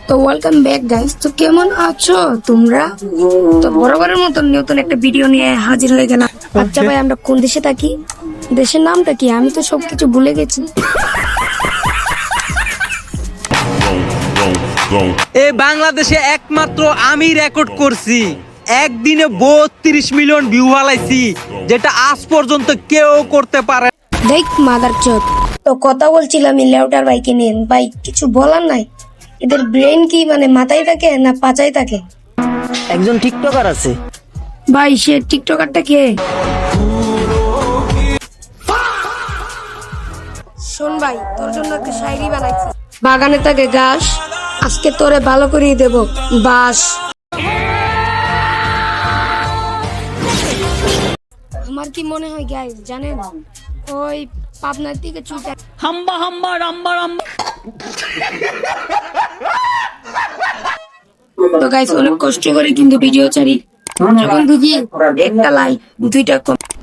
তো welcome back guys. তো কেমন আছো তোমরা? তো বরাবরের মতন নতুন একটা ভিডিও নিয়ে হাজির হয়ে গেলাম। আচ্ছা ভাই, আমরা কোন দেশে থাকি? দেশের নামটা কি? আমি তো সবকিছু ভুলে গেছি। এই বাংলাদেশে একমাত্র আমি রেকর্ড করছি, একদিনে 32 মিলিয়ন ভিউ হালাইছি, যেটা আজ পর্যন্ত কেউ করতে পারে। দেখ মাদার চোদ। তো কথা বলছিলাম এই লেউটার ভাইকে নিয়ে। ভাই কিছু বলার নাই, এদের ব্রেন কি মানে মাথায় থাকে না পাচায় থাকে? একজন টিকটকার আছে। ভাই সে টিকটকারটা কে? শোন ভাই, তোর জন্য একটা শায়রি বানাইছি। বাগানে থাকে ঘাস, আজকে তোরে ভালো করিয়ে দেব বাস। আমার কি মনে হয় গাইস জানেন, ওই পাবনার দিকে চুইটা হাম্বা হাম্বা রাম্বা রাম্বা। তো গাইস অনেক কষ্ট করে কিন্তু ভিডিও ছাড়ি। যখন দেখি একটা লাইক 2টা কমেন্ট